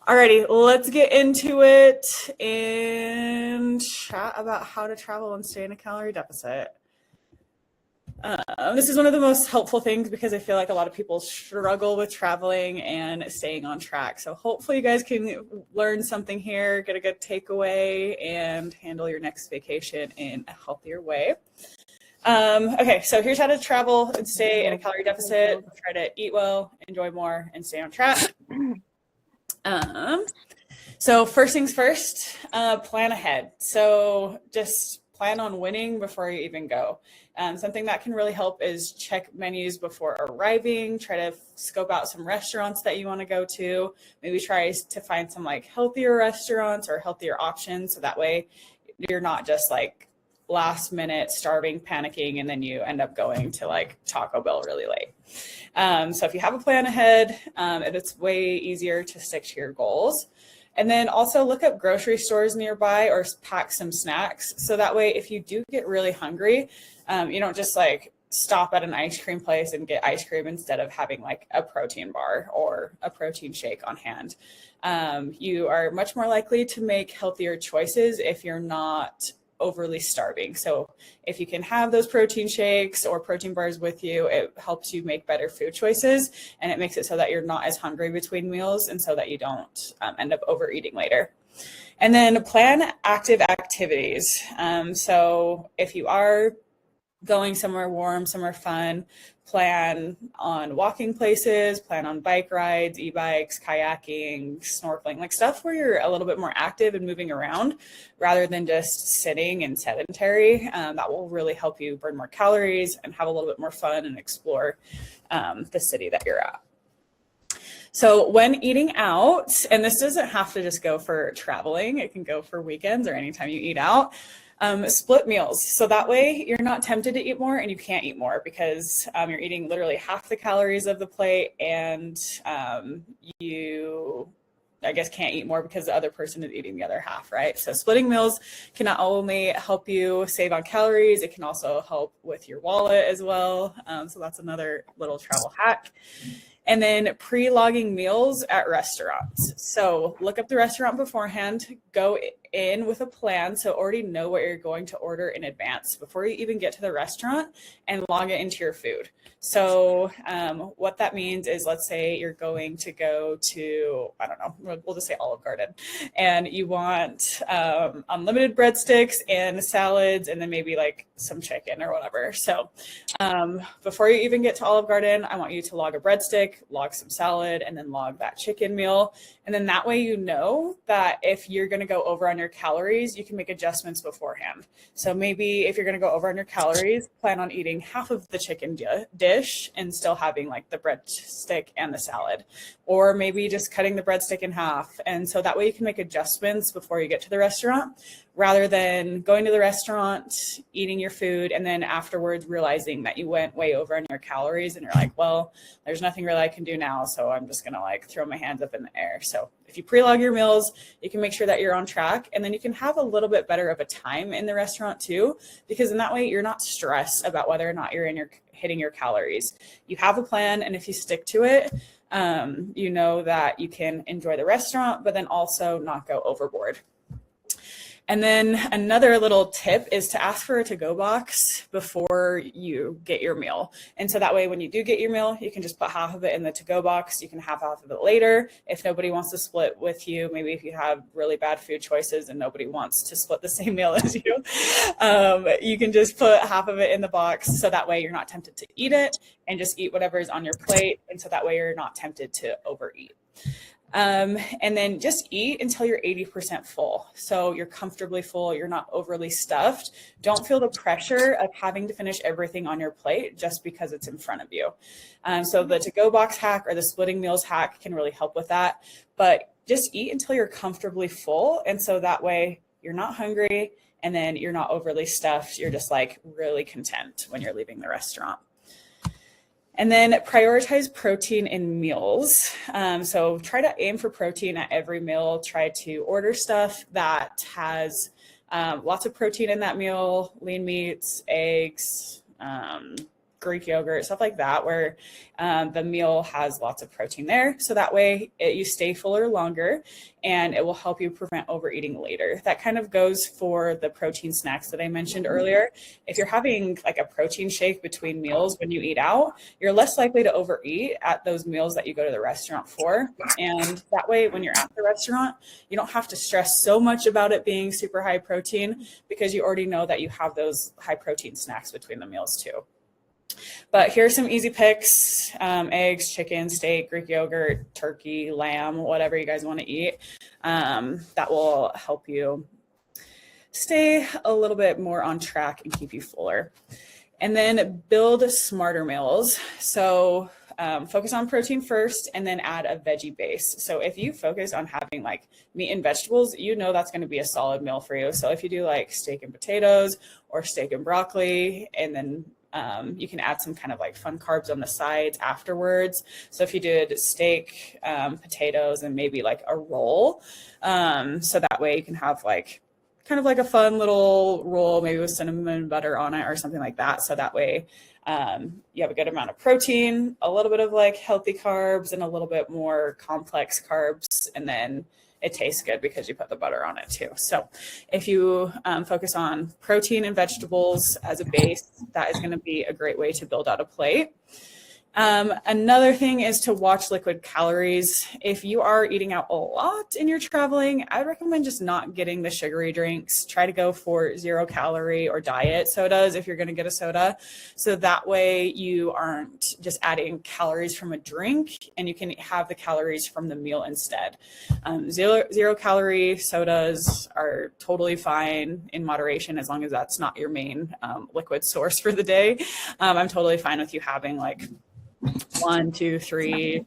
Alrighty, let's get into it and chat about how to travel and stay in a calorie deficit. This is one of the most helpful things because I feel like a lot of people struggle with traveling and staying on track. So hopefully you guys can learn something here, get a good takeaway, and handle your next vacation in a healthier way. Okay, so here's how to travel and stay in a calorie deficit. Try to eat well, enjoy more, and stay on track. So first things first, plan ahead. So just plan on winning before you even go. Something that can really help is check menus before arriving, try to scope out some restaurants that you want to go to, maybe try to find some like healthier restaurants or healthier options. So that way you're not just like last minute starving, panicking, and then you end up going to like Taco Bell really late. So if you have a plan ahead, it's way easier to stick to your goals. And then also look up grocery stores nearby or pack some snacks. So that way, if you do get really hungry, you don't just like stop at an ice cream place and get ice cream instead of having like a protein bar or a protein shake on hand. You are much more likely to make healthier choices if you're not overly starving. So if you can have those protein shakes or protein bars with you, it helps you make better food choices, and it makes it so that you're not as hungry between meals and so that you don't end up overeating later. And then plan active activities. So if you are going somewhere warm, somewhere fun, plan on walking places, plan on bike rides, e-bikes, kayaking, snorkeling, like stuff where you're a little bit more active and moving around rather than just sitting and sedentary. That will really help you burn more calories and have a little bit more fun and explore the city that you're at. So when eating out, and this doesn't have to just go for traveling, it can go for weekends or anytime you eat out, split meals. So that way you're not tempted to eat more and you can't eat more because you're eating literally half the calories of the plate, and you, I guess, can't eat more because the other person is eating the other half, right? So splitting meals can not only help you save on calories, it can also help with your wallet as well. So that's another little travel hack. And then pre-logging meals at restaurants. So look up the restaurant beforehand, go in with a plan. So already know what you're going to order in advance before you even get to the restaurant, and log it into your food. So what that means is, let's say you're going to go to, I don't know, we'll just say Olive Garden, and you want unlimited breadsticks and salads and then maybe like some chicken or whatever. So before you even get to Olive Garden, I want you to log a breadstick, log some salad, and then log that chicken meal. And then that way you know that if you're going to go over on your calories, you can make adjustments beforehand. So maybe if you're going to go over on your calories, plan on eating half of the chicken dish and still having like the breadstick and the salad, or maybe just cutting the breadstick in half. And so that way you can make adjustments before you get to the restaurant, rather than going to the restaurant, eating your food, and then afterwards realizing that you went way over on your calories and you're like, well, there's nothing really I can do now, so I'm just gonna like throw my hands up in the air. So if you pre-log your meals, you can make sure that you're on track, and then you can have a little bit better of a time in the restaurant too, because in that way you're not stressed about whether or not you're hitting your calories. You have a plan, and if you stick to it, you know that you can enjoy the restaurant, but then also not go overboard. And then another little tip is to ask for a to-go box before you get your meal. And so that way, when you do get your meal, you can just put half of it in the to-go box. You can have half of it later. If nobody wants to split with you, maybe if you have really bad food choices and nobody wants to split the same meal as you, you can just put half of it in the box. So that way you're not tempted to eat it and just eat whatever is on your plate. And so that way you're not tempted to overeat. And then just eat until you're 80% full. So you're comfortably full, you're not overly stuffed. Don't feel the pressure of having to finish everything on your plate just because it's in front of you. So the to-go box hack or the splitting meals hack can really help with that. But just eat until you're comfortably full. And so that way you're not hungry, and then you're not overly stuffed. You're just like really content when you're leaving the restaurant. And then prioritize protein in meals. So try to aim for protein at every meal. Try to order stuff that has lots of protein in that meal: lean meats, eggs, Greek yogurt, stuff like that, where the meal has lots of protein there. So that way you stay fuller longer, and it will help you prevent overeating later. That kind of goes for the protein snacks that I mentioned earlier. If you're having like a protein shake between meals when you eat out, you're less likely to overeat at those meals that you go to the restaurant for. And that way, when you're at the restaurant, you don't have to stress so much about it being super high protein, because you already know that you have those high protein snacks between the meals too. But here's some easy picks: eggs, chicken, steak, Greek yogurt, turkey, lamb, whatever you guys want to eat. That will help you stay a little bit more on track and keep you fuller. And then build smarter meals. So focus on protein first, and then add a veggie base. So if you focus on having like meat and vegetables, you know that's going to be a solid meal for you. So if you do like steak and potatoes or steak and broccoli, and then you can add some kind of like fun carbs on the sides afterwards. So if you did steak, potatoes, and maybe like a roll, so that way you can have like kind of like a fun little roll, maybe with cinnamon butter on it or something like that. So that way you have a good amount of protein, a little bit of like healthy carbs, and a little bit more complex carbs. And then it tastes good because you put the butter on it too. So if you focus on protein and vegetables as a base, that is going to be a great way to build out a plate. Another thing is to watch liquid calories. If you are eating out a lot and you're traveling, I would recommend just not getting the sugary drinks. Try to go for 0 calorie or diet sodas if you're going to get a soda. So that way you aren't just adding calories from a drink, and you can have the calories from the meal instead. Zero calorie sodas are totally fine in moderation, as long as that's not your main liquid source for the day. I'm totally fine with you having like 1, 2, 3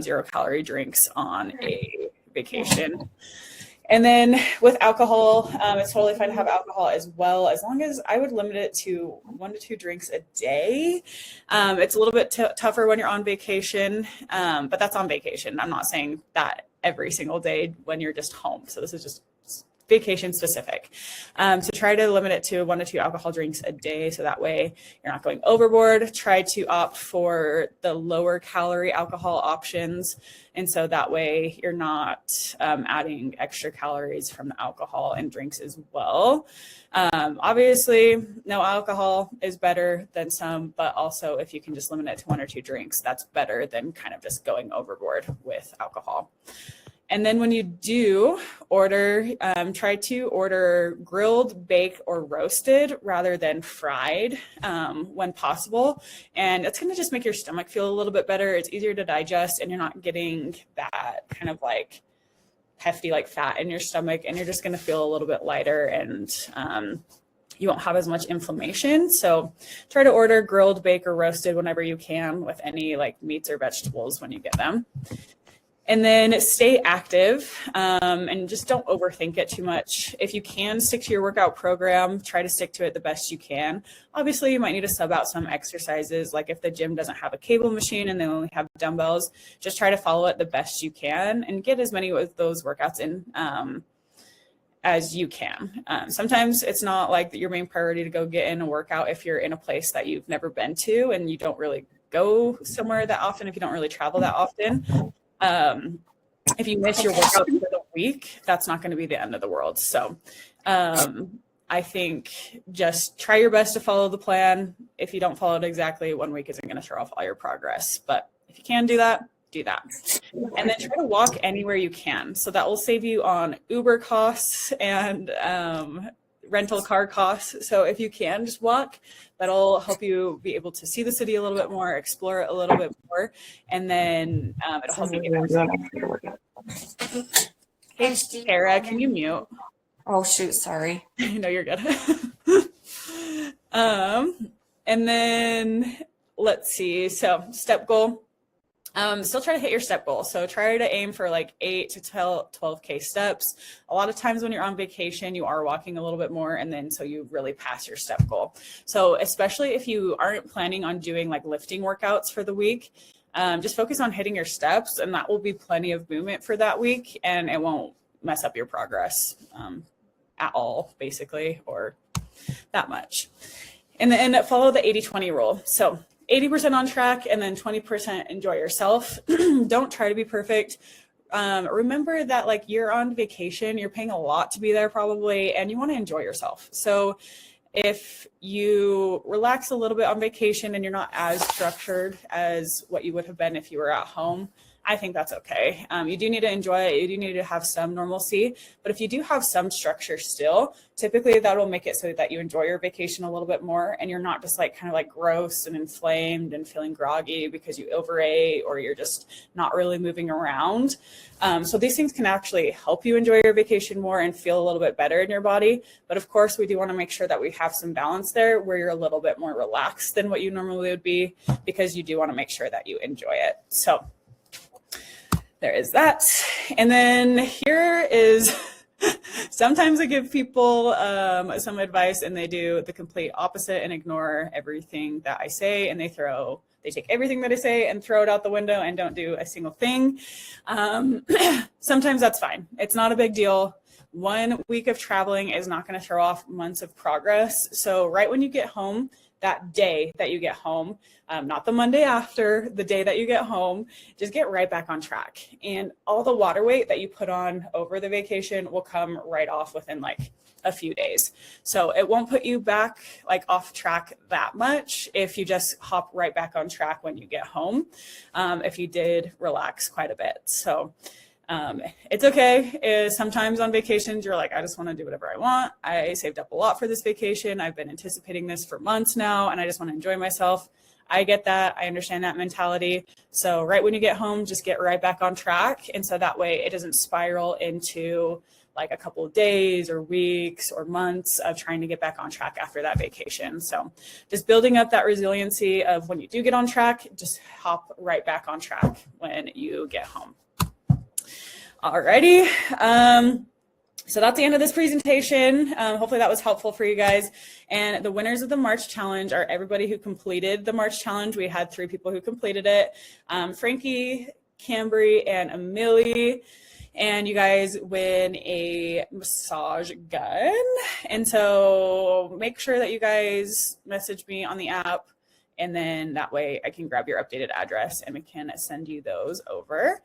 0 calorie drinks on a vacation. And then with alcohol, it's totally fine to have alcohol as well, as long as I would limit it to 1 to 2 drinks a day. It's a little bit tougher when you're on vacation, but that's on vacation. I'm not saying that every single day when you're just home. So this is just vacation specific. So try to limit it to 1 to 2 alcohol drinks a day. So that way you're not going overboard. Try to opt for the lower calorie alcohol options. And so that way you're not adding extra calories from the alcohol and drinks as well. Obviously, no alcohol is better than some, but also if you can just limit it to 1 or 2 drinks, that's better than kind of just going overboard with alcohol. And then when you do order, try to order grilled, baked, or roasted rather than fried when possible. And it's going to just make your stomach feel a little bit better. It's easier to digest, and you're not getting that kind of like hefty like fat in your stomach, and you're just going to feel a little bit lighter, and you won't have as much inflammation. So try to order grilled, baked, or roasted whenever you can with any like meats or vegetables when you get them. And then stay active, and just don't overthink it too much. If you can stick to your workout program, try to stick to it the best you can. Obviously, you might need to sub out some exercises. Like if the gym doesn't have a cable machine and they only have dumbbells, just try to follow it the best you can and get as many of those workouts in as you can. Sometimes it's not like your main priority to go get in a workout if you're in a place that you've never been to and you don't really go somewhere that often, if you don't really travel that often. If you miss your workout for the week, that's not going to be the end of the world. So I think just try your best to follow the plan. If you don't follow it exactly, 1 week isn't going to throw off all your progress. But if you can do that, do that. And then try to walk anywhere you can. So that will save you on Uber costs and rental car costs. So if you can just walk, that'll help you be able to see the city a little bit more, explore it a little bit more, and then it'll help you get back. Hey, Kara, can you mute? Oh shoot, sorry. No, you're good. And then let's see. So step goal. Still try to hit your step goal. So try to aim for like 8 to 12K steps. A lot of times when you're on vacation, you are walking a little bit more, and then so you really pass your step goal. So especially if you aren't planning on doing like lifting workouts for the week, just focus on hitting your steps, and that will be plenty of movement for that week, and it won't mess up your progress at all, basically, or that much. And then follow the 80-20 rule. So 80% on track and then 20% enjoy yourself. Don't try to be perfect. Remember that like you're on vacation, you're paying a lot to be there probably, and you want to enjoy yourself. So if you relax a little bit on vacation and you're not as structured as what you would have been if you were at home, I think that's okay. You do need to enjoy it. You do need to have some normalcy. But if you do have some structure still, typically that will make it so that you enjoy your vacation a little bit more and you're not just like kind of like gross and inflamed and feeling groggy because you overate or you're just not really moving around. So these things can actually help you enjoy your vacation more and feel a little bit better in your body. But of course, we do want to make sure that we have some balance there where you're a little bit more relaxed than what you normally would be, because you do want to make sure that you enjoy it. So there is that. And then here is, sometimes I give people some advice and they do the complete opposite and ignore everything that I say, and they take everything that I say and throw it out the window and don't do a single thing. Sometimes that's fine. It's not a big deal. 1 week of traveling is not going to throw off months of progress. So right when you get home, that day that you get home, not the Monday after, the day that you get home, just get right back on track. And all the water weight that you put on over the vacation will come right off within like a few days. So it won't put you back like off track that much if you just hop right back on track when you get home, if you did relax quite a bit. So it's okay. Sometimes on vacations, you're like, I just want to do whatever I want. I saved up a lot for this vacation. I've been anticipating this for months now, and I just want to enjoy myself. I get that. I understand that mentality. So right when you get home, just get right back on track. And so that way it doesn't spiral into like a couple of days or weeks or months of trying to get back on track after that vacation. So just building up that resiliency of when you do get on track, just hop right back on track when you get home. Alrighty. So that's the end of this presentation. Hopefully that was helpful for you guys. And the winners of the March Challenge are everybody who completed the March Challenge. We had 3 people who completed it. Frankie, Cambry, and Amelie. And you guys win a massage gun. And so make sure that you guys message me on the app, and then that way I can grab your updated address and we can send you those over.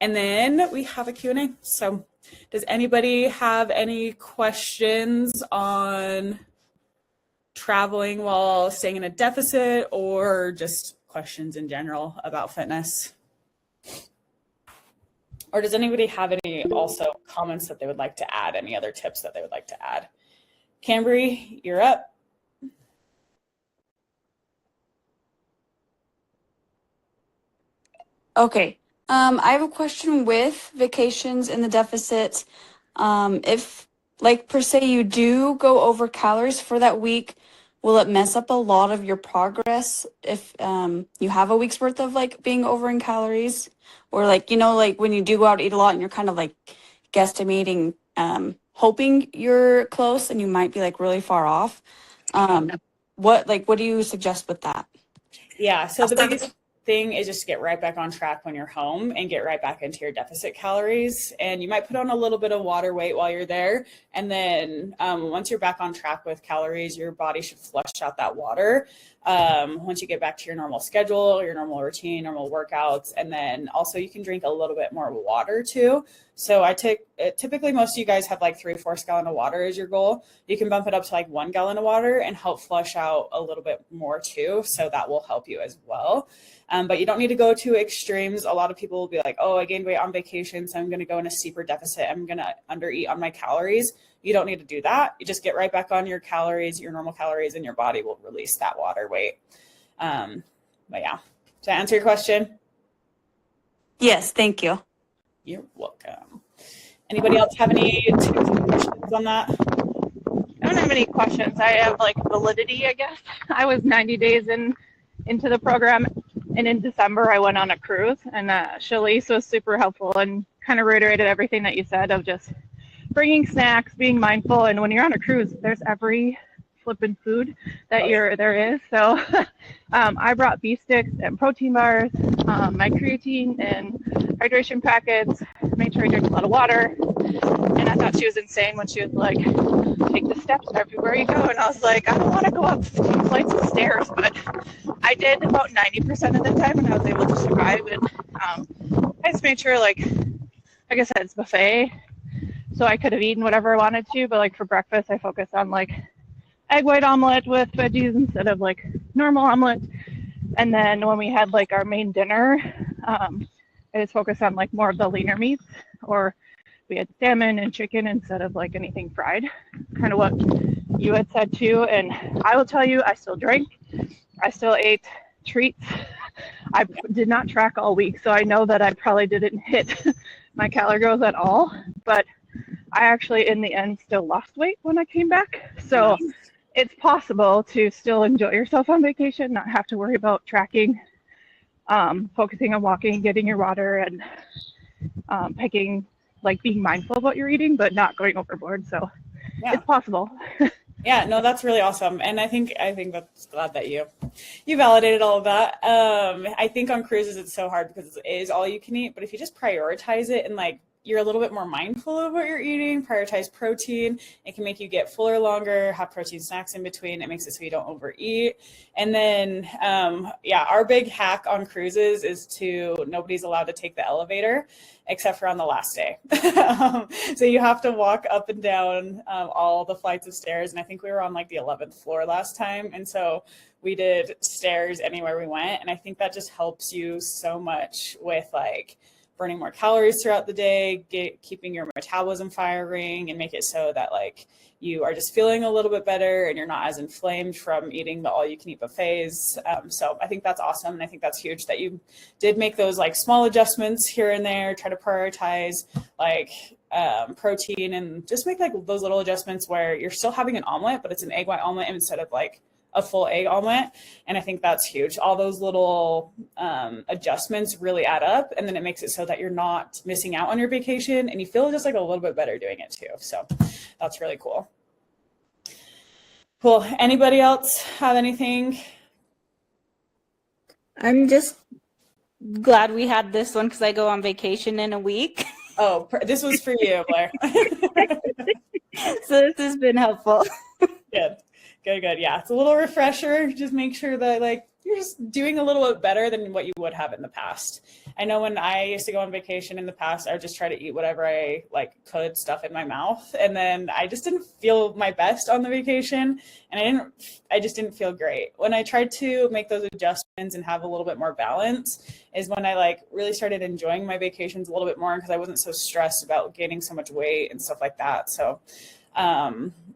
And then we have a Q&A. So does anybody have any questions on traveling while staying in a deficit, or just questions in general about fitness? Or does anybody have any also comments that they would like to add, any other tips that they would like to add? Cambry, you're up. Okay. I have a question with vacations in the deficit. If, like, per se, you do go over calories for that week, will it mess up a lot of your progress if you have a week's worth of, like, being over in calories? Or, like, you know, like, when you do go out to eat a lot and you're kind of, like, guesstimating, hoping you're close and you might be, like, really far off. What do you suggest with that? Yeah, so the biggest thing is just get right back on track when you're home and get right back into your deficit calories. And you might put on a little bit of water weight while you're there. And then once you're back on track with calories, your body should flush out that water. Once you get back to your normal schedule, your normal routine, normal workouts, and then also you can drink a little bit more water too. So typically most of you guys have like 3/4 gallon of water as your goal. You can bump it up to like 1 gallon of water and help flush out a little bit more too. So that will help you as well. But you don't need to go to extremes. A lot of people will be like, oh, I gained weight on vacation, so I'm going to go in a steeper deficit. I'm going to undereat on my calories. You don't need to do that. You just get right back on your calories, your normal calories, and your body will release that water weight. But yeah, does that answer your question? Yes, thank you. You're welcome. Anybody else have any tips or questions on that? I don't have any questions. I have like validity, I guess. I was 90 days into the program, and in December I went on a cruise, and Shalise was super helpful and kind of reiterated everything that you said of just bringing snacks, being mindful. And when you're on a cruise, there's every flipping food that there is. So I brought beef sticks and protein bars, my creatine and hydration packets, made sure I drink a lot of water. And I thought she was insane when she was like, take the steps everywhere you go. And I was like, I don't want to go up 15 flights of stairs, but I did about 90% of the time, and I was able to survive. And I just made sure, like I said, it's buffet, so I could have eaten whatever I wanted to. But like for breakfast, I focused on like egg white omelet with veggies instead of like normal omelet. And then when we had like our main dinner, I just focused on like more of the leaner meats, or we had salmon and chicken instead of like anything fried, kind of what you had said too. And I will tell you, I still drank, I still ate treats. I did not track all week, so I know that I probably didn't hit my calorie goals at all, but I actually in the end still lost weight when I came back. So it's possible to still enjoy yourself on vacation, not have to worry about tracking, focusing on walking, getting your water, and picking, like being mindful of what you're eating, but not going overboard. So it's possible. Yeah, no, that's really awesome. And I think that's glad that you validated all of that. I think on cruises, it's so hard because it is all you can eat, but if you just prioritize it and like, you're a little bit more mindful of what you're eating, prioritize protein. It can make you get fuller longer, have protein snacks in between. It makes it so you don't overeat. And then, our big hack on cruises is nobody's allowed to take the elevator except for on the last day. So you have to walk up and down all the flights of stairs. And I think we were on like the 11th floor last time. And so we did stairs anywhere we went. And I think that just helps you so much with like burning more calories throughout the day, keeping your metabolism firing, and make it so that like you are just feeling a little bit better and you're not as inflamed from eating the all-you-can-eat buffets. So I think that's awesome, and I think that's huge that you did make those like small adjustments here and there, try to prioritize like protein, and just make like those little adjustments where you're still having an omelet, but it's an egg white omelet instead of like a full egg omelet. And I think that's huge. All those little adjustments really add up, and then it makes it so that you're not missing out on your vacation and you feel just like a little bit better doing it too. So that's really cool. Cool. Anybody else have anything? I'm just glad we had this one because I go on vacation in a week. Oh, this was for you, Blair. So this has been helpful. Good. Yeah, it's a little refresher. Just make sure that like you're just doing a little bit better than what you would have in the past. I know when I used to go on vacation in the past, I would just try to eat whatever I like could stuff in my mouth, and then I just didn't feel my best on the vacation, and I just didn't feel great. When I tried to make those adjustments and have a little bit more balance is when I like really started enjoying my vacations a little bit more, because I wasn't so stressed about gaining so much weight and stuff like that. So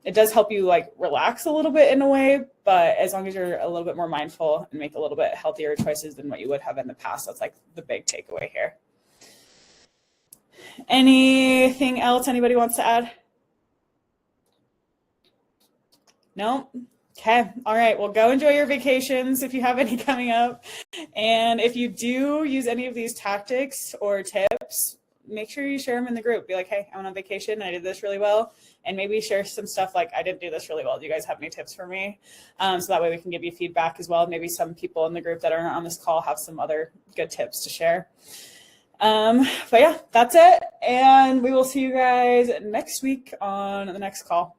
it does help you like relax a little bit in a way, but as long as you're a little bit more mindful and make a little bit healthier choices than what you would have in the past, that's like the big takeaway here. Anything else anybody wants to add? No? Okay. All right. Well, go enjoy your vacations if you have any coming up. And if you do use any of these tactics or tips, make sure you share them in the group. Be like, hey, I went on vacation and I did this really well. And maybe share some stuff like, I didn't do this really well. Do you guys have any tips for me? So that way we can give you feedback as well. Maybe some people in the group that aren't on this call have some other good tips to share. But yeah, that's it. And we will see you guys next week on the next call.